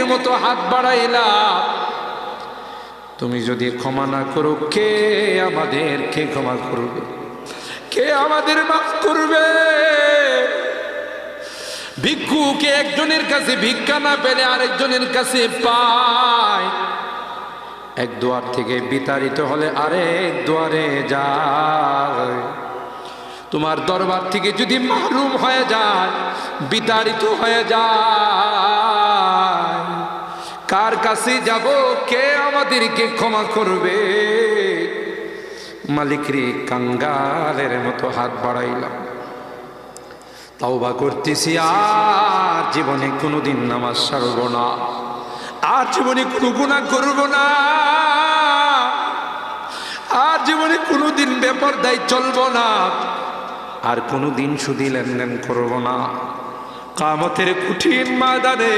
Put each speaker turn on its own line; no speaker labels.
ভিক্ষুকের মতো হাত বাড়াইলাম, তুমি যদি ক্ষমা না করো কে আমাদেরকে ক্ষমা করবে? কে আমাদের মাফ করবে? ভিক্ষুকে একজনের কাছে ভিক্ষা না পেলে আরেকজনের কাছে পায়, এক দুয়ার থেকে বিতাড়িত হলে আরেক দুয়ারে যায়। তোমার দরবার থেকে যদি মাহরুম হয়ে যায়, বিতাড়িত হয়ে যায়, কার কাছে যাব? কে আমাদেরকে ক্ষমা করবে? মালিক রে, কাঙ্গালের মতো হাত বাড়াইলাম, তাওবা করতেছি, আর জীবনে কোনোদিন নামাজ ছাড়ব না, আর জীবনে কোনো গুনাহ করব না, আর জীবনে কোনোদিন বেপরদায় চলব না, আর কোনোদিন সুদী লেনদেন করব না। কিয়ামতের কঠিন ময়দানে